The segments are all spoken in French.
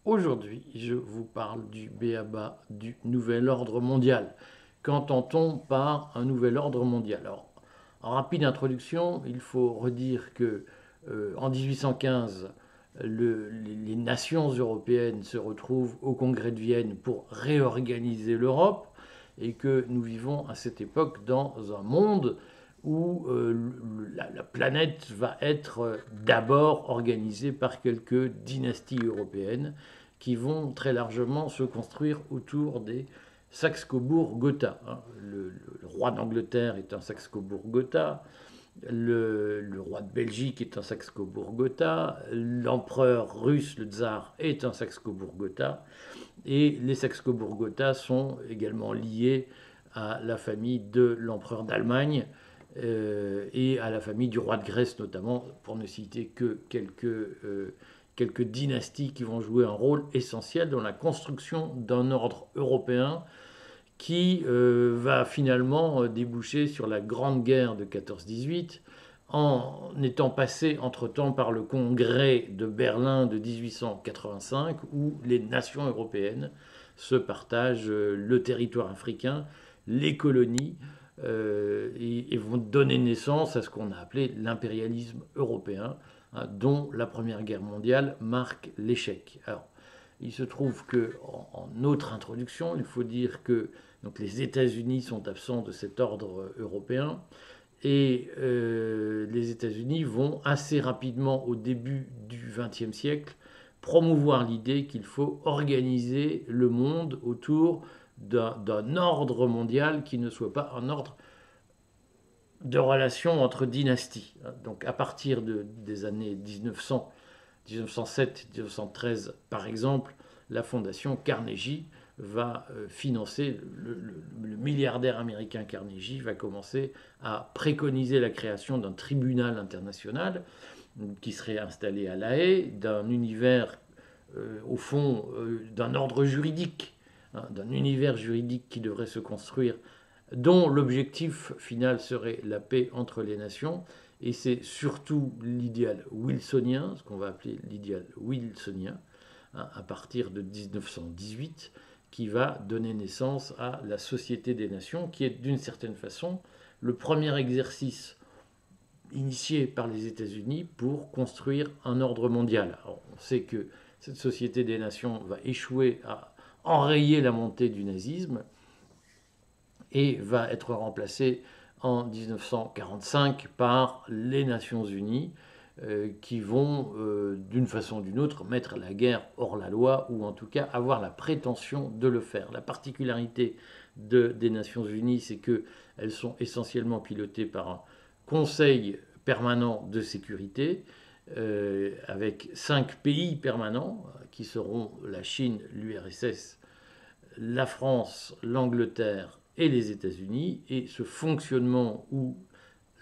Aujourd'hui, je vous parle du b.a.-ba du nouvel ordre mondial. Qu'entend-on par un nouvel ordre mondial? Alors, en rapide introduction, il faut redire que en 1815, les nations européennes se retrouvent au Congrès de Vienne pour réorganiser l'Europe et que nous vivons à cette époque dans un monde où la planète va être d'abord organisée par quelques dynasties européennes qui vont très largement se construire autour des Saxe-Cobourg-Gotha. Le roi d'Angleterre est un Saxe-Cobourg-Gotha, le roi de Belgique est un Saxe-Cobourg-Gotha, l'empereur russe, le tsar, est un Saxe-Cobourg-Gotha, et les Saxe-Cobourg-Gotha sont également liés à la famille de l'empereur d'Allemagne et à la famille du roi de Grèce notamment, pour ne citer que quelques dynasties qui vont jouer un rôle essentiel dans la construction d'un ordre européen qui va finalement déboucher sur la Grande Guerre de 14-18, en étant passé entre-temps par le Congrès de Berlin de 1885, où les nations européennes se partagent le territoire africain, les colonies, et vont donner naissance à ce qu'on a appelé l'impérialisme européen, hein, dont la Première Guerre mondiale marque l'échec. Alors, il se trouve que, en autre introduction, il faut dire que donc, les États-Unis sont absents de cet ordre européen et les États-Unis vont assez rapidement, au début du XXe siècle, promouvoir l'idée qu'il faut organiser le monde autour d'un ordre mondial qui ne soit pas un ordre de relations entre dynasties. Donc à partir des années 1900, 1907-1913 par exemple, la fondation Carnegie va financer, le milliardaire américain Carnegie va commencer à préconiser la création d'un tribunal international qui serait installé à La Haye, d'un univers, au fond, d'un ordre juridique, hein, d'un univers juridique qui devrait se construire, dont l'objectif final serait la paix entre les nations. Et c'est surtout l'idéal wilsonien, ce qu'on va appeler l'idéal wilsonien, hein, à partir de 1918, qui va donner naissance à la Société des Nations, qui est d'une certaine façon le premier exercice initié par les États-Unis pour construire un ordre mondial. Alors, on sait que cette Société des Nations va échouer à enrayer la montée du nazisme et va être remplacée en 1945 par les Nations Unies, qui vont, d'une façon ou d'une autre, mettre la guerre hors la loi, ou en tout cas avoir la prétention de le faire. La particularité des Nations Unies, c'est qu'elles sont essentiellement pilotées par un Conseil permanent de sécurité, avec 5 pays permanents, qui seront la Chine, l'URSS, la France, l'Angleterre et les États-Unis, et ce fonctionnement où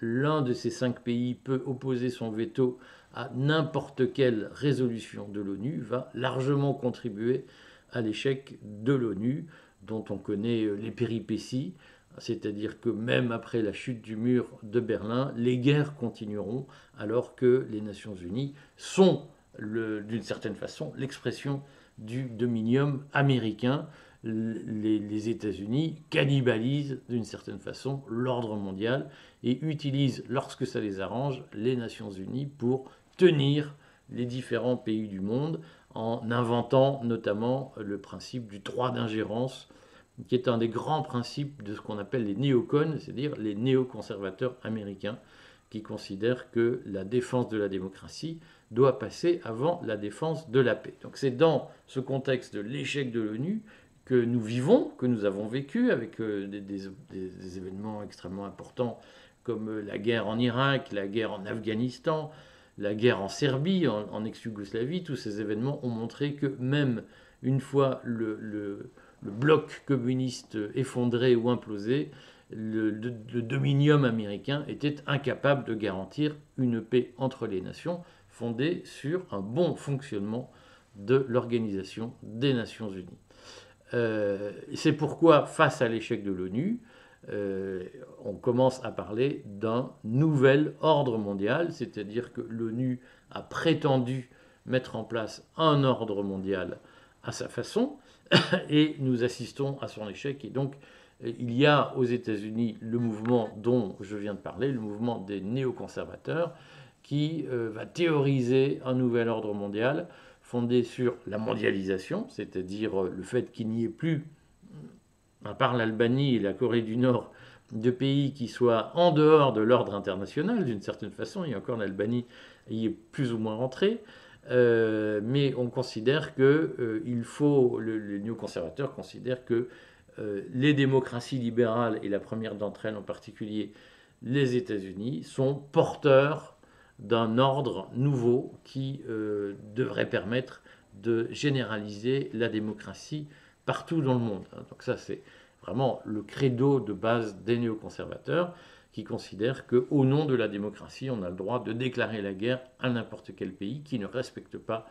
l'un de ces 5 pays peut opposer son veto à n'importe quelle résolution de l'ONU va largement contribuer à l'échec de l'ONU, dont on connaît les péripéties, c'est-à-dire que même après la chute du mur de Berlin, les guerres continueront alors que les Nations Unies sont, d'une certaine façon, l'expression du dominium américain. Les États-Unis cannibalisent d'une certaine façon l'ordre mondial et utilisent, lorsque ça les arrange, les Nations Unies pour tenir les différents pays du monde, en inventant notamment le principe du droit d'ingérence, qui est un des grands principes de ce qu'on appelle les néocons, c'est-à-dire les néoconservateurs américains, qui considèrent que la défense de la démocratie doit passer avant la défense de la paix. Donc c'est dans ce contexte de l'échec de l'ONU que nous vivons, que nous avons vécu, avec des événements extrêmement importants comme la guerre en Irak, la guerre en Afghanistan, la guerre en Serbie, en ex-Yougoslavie. Tous ces événements ont montré que même une fois le bloc communiste effondré ou implosé, le dominium américain était incapable de garantir une paix entre les nations fondée sur un bon fonctionnement de l'Organisation des Nations Unies. C'est pourquoi, face à l'échec de l'ONU, on commence à parler d'un nouvel ordre mondial, c'est-à-dire que l'ONU a prétendu mettre en place un ordre mondial à sa façon, et nous assistons à son échec. Et donc, il y a aux États-Unis le mouvement dont je viens de parler, le mouvement des néoconservateurs, qui va théoriser un nouvel ordre mondial fondé sur la mondialisation, c'est-à-dire le fait qu'il n'y ait plus, à part l'Albanie et la Corée du Nord, de pays qui soient en dehors de l'ordre international, d'une certaine façon, et encore l'Albanie y est plus ou moins rentrée, mais on considère que les néoconservateurs considèrent que les démocraties libérales, et la première d'entre elles en particulier les États-Unis, sont porteurs d'un ordre nouveau qui devrait permettre de généraliser la démocratie partout dans le monde. Donc ça, c'est vraiment le credo de base des néoconservateurs qui considèrent qu'au nom de la démocratie, on a le droit de déclarer la guerre à n'importe quel pays qui ne respecte pas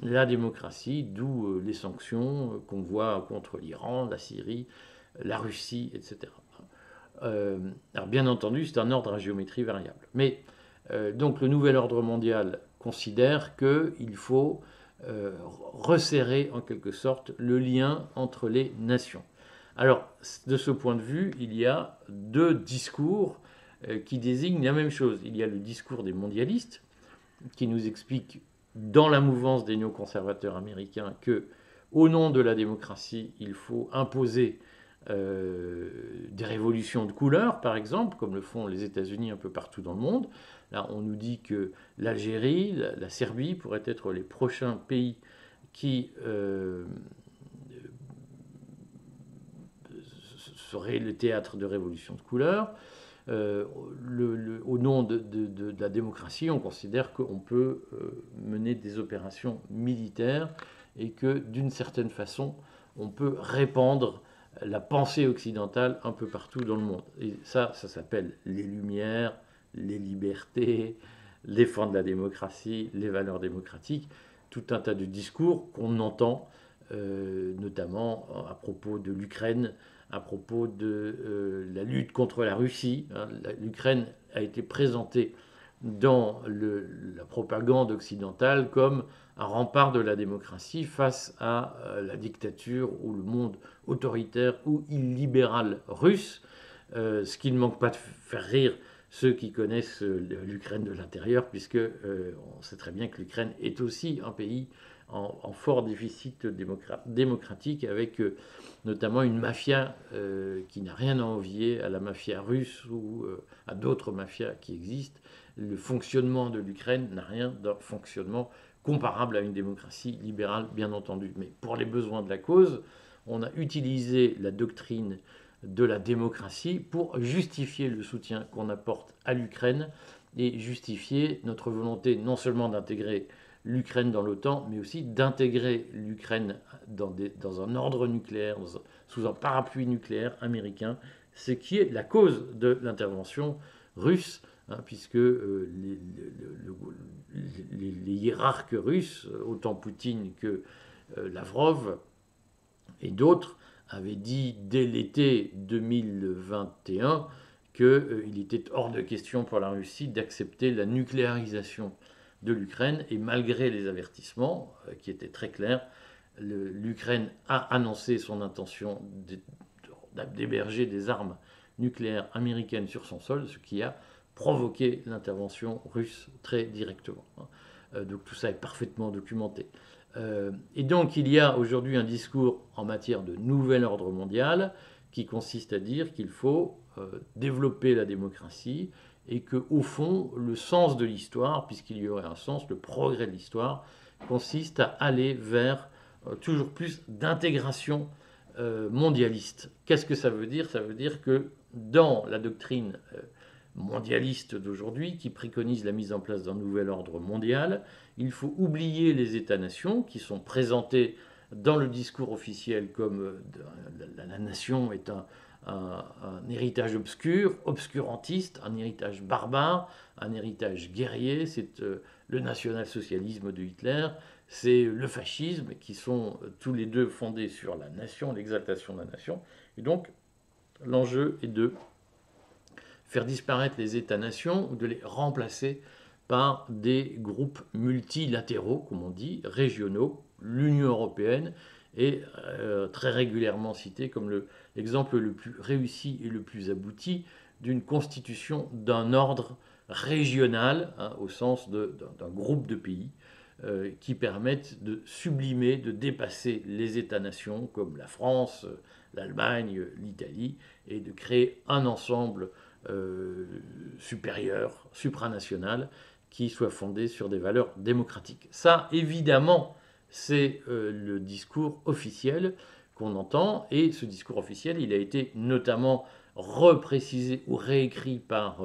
la démocratie, d'où les sanctions qu'on voit contre l'Iran, la Syrie, la Russie, etc. Alors bien entendu, c'est un ordre à géométrie variable. Mais donc le nouvel ordre mondial considère qu'il faut resserrer en quelque sorte le lien entre les nations. Alors, de ce point de vue, il y a deux discours qui désignent la même chose. Il y a le discours des mondialistes, qui nous explique, dans la mouvance des néoconservateurs américains, que, au nom de la démocratie, il faut imposer des révolutions de couleur, par exemple, comme le font les États-Unis un peu partout dans le monde. Là, on nous dit que l'Algérie, la Serbie pourraient être les prochains pays qui serait le théâtre de révolutions de couleur. Au nom de la démocratie, on considère qu'on peut mener des opérations militaires et que, d'une certaine façon, on peut répandre la pensée occidentale un peu partout dans le monde. Et ça s'appelle les Lumières, les libertés, défendre la démocratie, les valeurs démocratiques, tout un tas de discours qu'on entend, notamment à propos de l'Ukraine, à propos de la lutte contre la Russie. L'Ukraine a été présentée dans la propagande occidentale comme un rempart de la démocratie face à la dictature ou le monde autoritaire ou illibéral russe, ce qui ne manque pas de faire rire ceux qui connaissent l'Ukraine de l'intérieur, puisque on sait très bien que l'Ukraine est aussi un pays en fort déficit démocratique, avec notamment une mafia qui n'a rien à envier à la mafia russe ou à d'autres mafias qui existent. Le fonctionnement de l'Ukraine n'a rien d'un fonctionnement comparable à une démocratie libérale, bien entendu. Mais pour les besoins de la cause, on a utilisé la doctrine de la démocratie pour justifier le soutien qu'on apporte à l'Ukraine et justifier notre volonté non seulement d'intégrer l'Ukraine dans l'OTAN, mais aussi d'intégrer l'Ukraine dans un ordre nucléaire, sous un parapluie nucléaire américain, ce qui est la cause de l'intervention russe, puisque les hiérarques russes, autant Poutine que Lavrov et d'autres, avaient dit dès l'été 2021 qu'il était hors de question pour la Russie d'accepter la nucléarisation de l'Ukraine, et malgré les avertissements qui étaient très clairs, l'Ukraine a annoncé son intention d'héberger des armes nucléaires américaines sur son sol, ce qui a provoqué l'intervention russe très directement. Donc tout ça est parfaitement documenté. Et donc il y a aujourd'hui un discours en matière de nouvel ordre mondial qui consiste à dire qu'il faut développer la démocratie et que, au fond, le sens de l'histoire, puisqu'il y aurait un sens, le progrès de l'histoire, consiste à aller vers toujours plus d'intégration mondialiste. Qu'est-ce que ça veut dire? Ça veut dire que dans la doctrine mondialiste d'aujourd'hui, qui préconise la mise en place d'un nouvel ordre mondial, il faut oublier les États-nations qui sont présentés dans le discours officiel comme la nation est un héritage obscur, obscurantiste, un héritage barbare, un héritage guerrier. C'est le national-socialisme de Hitler, c'est le fascisme, qui sont tous les deux fondés sur la nation, l'exaltation de la nation. Et donc, l'enjeu est de faire disparaître les États-nations ou de les remplacer par des groupes multilatéraux, comme on dit, régionaux. L'Union européenne est très régulièrement citée comme l'exemple le plus réussi et le plus abouti d'une constitution d'un ordre régional, hein, au sens d'un groupe de pays, qui permettent de sublimer, de dépasser les États-nations comme la France, l'Allemagne, l'Italie, et de créer un ensemble supérieur, supranational, qui soit fondé sur des valeurs démocratiques. Ça, évidemment, c'est le discours officiel qu'on entend, et ce discours officiel, il a été notamment reprécisé ou réécrit par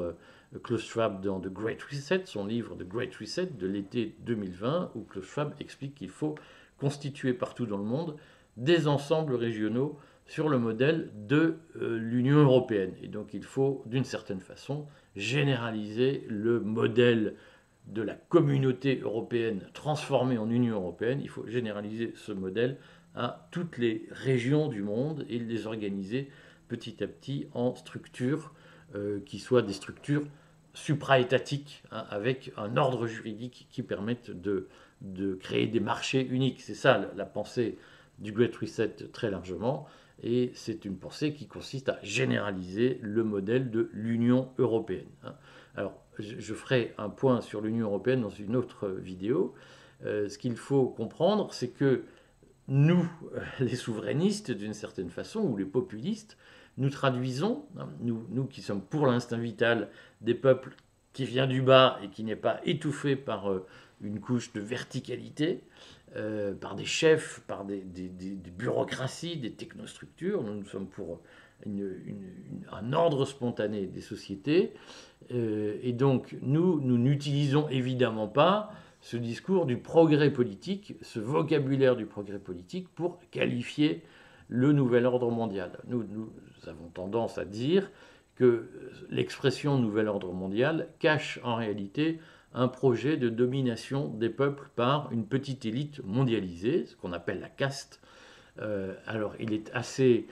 Klaus Schwab dans The Great Reset, son livre The Great Reset de l'été 2020, où Klaus Schwab explique qu'il faut constituer partout dans le monde des ensembles régionaux sur le modèle de l'Union européenne. Et donc il faut, d'une certaine façon, généraliser le modèle de la communauté européenne transformée en Union européenne. Il faut généraliser ce modèle à toutes les régions du monde et les organiser petit à petit en structures qui soient des structures supra-étatiques, hein, avec un ordre juridique qui permette de créer des marchés uniques. C'est ça la pensée du Great Reset très largement, et c'est une pensée qui consiste à généraliser le modèle de l'Union européenne. Hein. Alors, je ferai un point sur l'Union européenne dans une autre vidéo. Ce qu'il faut comprendre, c'est que nous, les souverainistes, d'une certaine façon, ou les populistes, nous traduisons, nous qui sommes pour l'instinct vital des peuples qui vient du bas et qui n'est pas étouffé par une couche de verticalité, par des chefs, par des bureaucraties, des technostructures. Nous sommes pour un ordre spontané des sociétés. Et donc, nous n'utilisons évidemment pas ce discours du progrès politique, ce vocabulaire du progrès politique pour qualifier le nouvel ordre mondial. Nous avons tendance à dire que l'expression nouvel ordre mondial cache en réalité un projet de domination des peuples par une petite élite mondialisée, ce qu'on appelle la caste. Alors il est assez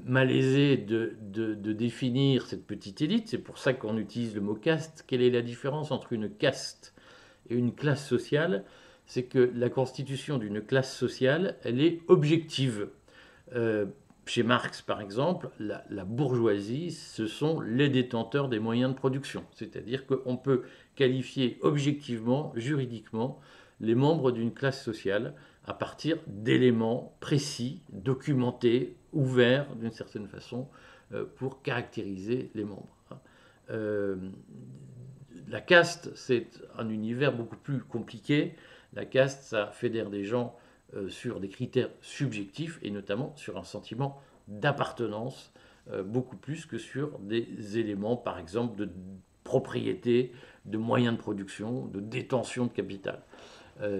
malaisé de définir cette petite élite, c'est pour ça qu'on utilise le mot caste. Quelle est la différence entre une caste et une classe sociale? C'est que la constitution d'une classe sociale, elle est objective. Chez Marx, par exemple, la bourgeoisie, ce sont les détenteurs des moyens de production. C'est-à-dire qu'on peut qualifier objectivement, juridiquement, les membres d'une classe sociale à partir d'éléments précis, documentés, ouverts d'une certaine façon, pour caractériser les membres. La caste, c'est un univers beaucoup plus compliqué. La caste, ça fédère des gens sur des critères subjectifs et notamment sur un sentiment d'appartenance, beaucoup plus que sur des éléments, par exemple, de propriété, de moyens de production, de détention de capital.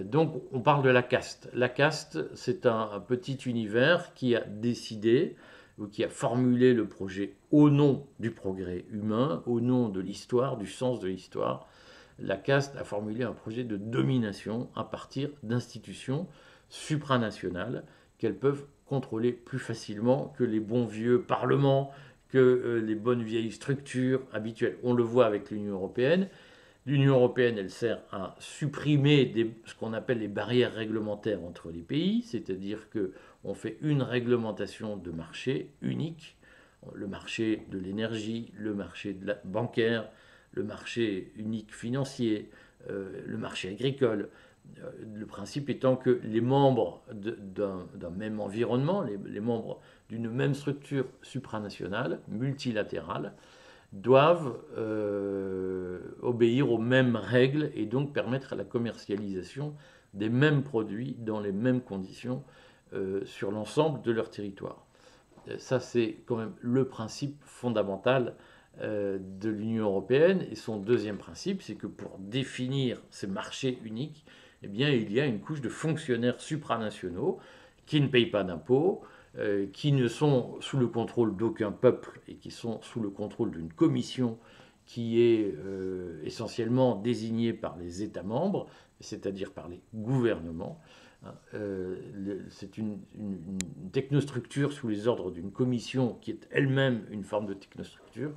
Donc on parle de la caste. La caste, c'est un petit univers qui a décidé ou qui a formulé le projet au nom du progrès humain, au nom de l'histoire, du sens de l'histoire. La caste a formulé un projet de domination à partir d'institutions supranationales qu'elles peuvent contrôler plus facilement que les bons vieux parlements, que les bonnes vieilles structures habituelles. On le voit avec l'Union européenne. L'Union européenne, elle sert à supprimer ce qu'on appelle les barrières réglementaires entre les pays, c'est-à-dire qu'on fait une réglementation de marché unique, le marché de l'énergie, le marché bancaire, le marché unique financier, le marché agricole. Le principe étant que les membres d'un même environnement, les membres d'une même structure supranationale, multilatérale, doivent obéir aux mêmes règles et donc permettre à la commercialisation des mêmes produits dans les mêmes conditions sur l'ensemble de leur territoire. Ça, c'est quand même le principe fondamental de l'Union européenne. Et son deuxième principe, c'est que pour définir ces marchés uniques, eh bien, il y a une couche de fonctionnaires supranationaux qui ne payent pas d'impôts, qui ne sont sous le contrôle d'aucun peuple et qui sont sous le contrôle d'une commission qui est essentiellement désignée par les États membres, c'est-à-dire par les gouvernements. C'est une technostructure sous les ordres d'une commission qui est elle-même une forme de technostructure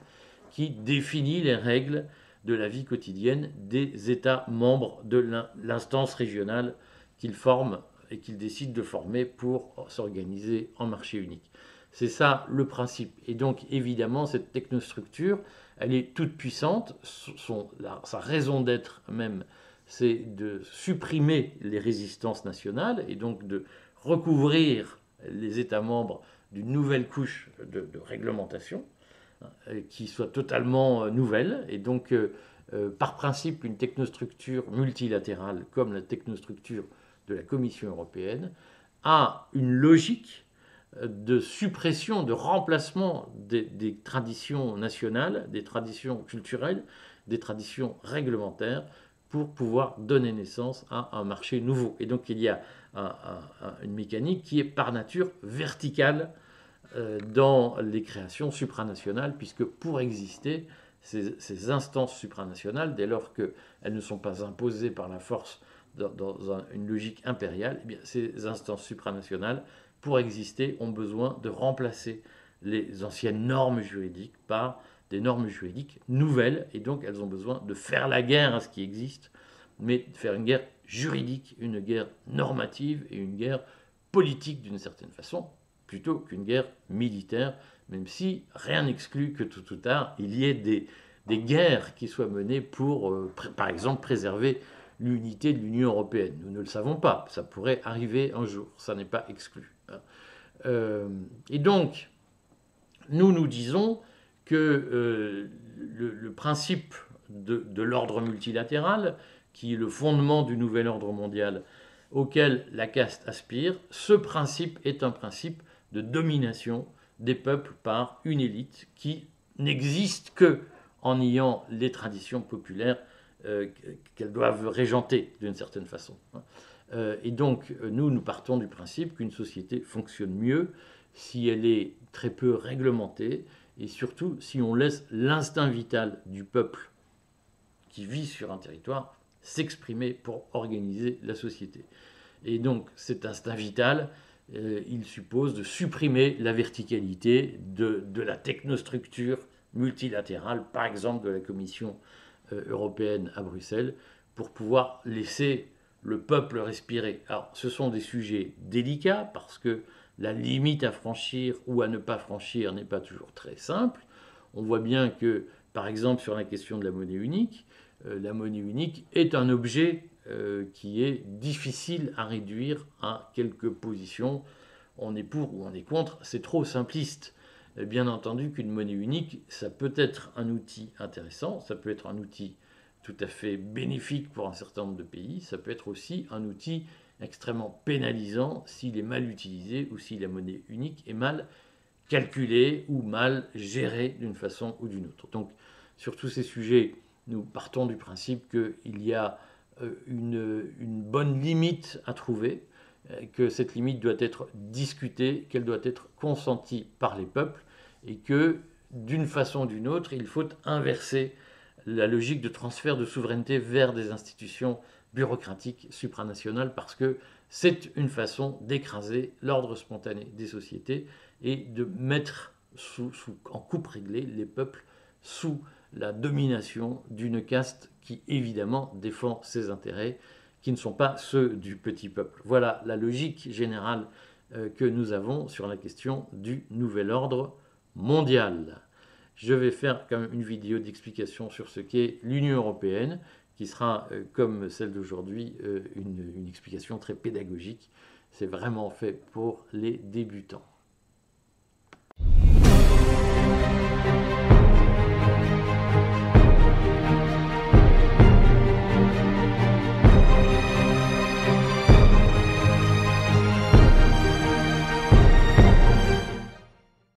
qui définit les règles de la vie quotidienne des États membres de l'instance régionale qu'ils forment et qu'ils décident de former pour s'organiser en marché unique. C'est ça le principe. Et donc évidemment, cette technostructure, elle est toute puissante. Sa raison d'être même, c'est de supprimer les résistances nationales et donc de recouvrir les États membres d'une nouvelle couche de réglementation qui soit totalement nouvelle. Et donc, par principe, une technostructure multilatérale comme la technostructure de la Commission européenne a une logique de suppression, de remplacement des traditions nationales, des traditions culturelles, des traditions réglementaires pour pouvoir donner naissance à un marché nouveau. Et donc il y a une mécanique qui est par nature verticale dans les créations supranationales, puisque pour exister, ces instances supranationales, dès lors qu'elles ne sont pas imposées par la force dans une logique impériale, eh bien, ces instances supranationales, pour exister, ont besoin de remplacer les anciennes normes juridiques par des normes juridiques nouvelles, et donc elles ont besoin de faire la guerre à ce qui existe, mais de faire une guerre juridique, une guerre normative et une guerre politique d'une certaine façon, plutôt qu'une guerre militaire, même si rien n'exclut que tôt ou tard, il y ait des guerres qui soient menées pour, par exemple, préserver l'unité de l'Union européenne. Nous ne le savons pas, ça pourrait arriver un jour, ça n'est pas exclu. Et donc, nous disons que le principe de l'ordre multilatéral, qui est le fondement du nouvel ordre mondial auquel la caste aspire, ce principe est un principe de domination des peuples par une élite qui n'existe que en ayant les traditions populaires qu'elles doivent régenter d'une certaine façon. Et donc, nous partons du principe qu'une société fonctionne mieux si elle est très peu réglementée et surtout si on laisse l'instinct vital du peuple qui vit sur un territoire s'exprimer pour organiser la société. Et donc, cet instinct vital, il suppose de supprimer la verticalité de la technostructure multilatérale, par exemple de la Commission européenne à Bruxelles, pour pouvoir laisser le peuple respirer. Alors, ce sont des sujets délicats parce que la limite à franchir ou à ne pas franchir n'est pas toujours très simple. On voit bien que, par exemple, sur la question de la monnaie unique est un objet qui est difficile à réduire à quelques positions. On est pour ou on est contre, c'est trop simpliste. Bien entendu qu'une monnaie unique, ça peut être un outil intéressant, ça peut être un outil tout à fait bénéfique pour un certain nombre de pays, ça peut être aussi un outil extrêmement pénalisant s'il est mal utilisé ou si la monnaie unique est mal calculée ou mal gérée d'une façon ou d'une autre. Donc sur tous ces sujets, nous partons du principe qu'il y a une bonne limite à trouver, que cette limite doit être discutée, qu'elle doit être consentie par les peuples, et que d'une façon ou d'une autre, il faut inverser la logique de transfert de souveraineté vers des institutions bureaucratiques supranationales, parce que c'est une façon d'écraser l'ordre spontané des sociétés et de mettre en coupe réglée les peuples sous la domination d'une caste qui évidemment défend ses intérêts, qui ne sont pas ceux du petit peuple. Voilà la logique générale que nous avons sur la question du nouvel ordre mondial. Je vais faire quand même une vidéo d'explication sur ce qu'est l'Union européenne, qui sera, comme celle d'aujourd'hui, une explication très pédagogique. C'est vraiment fait pour les débutants.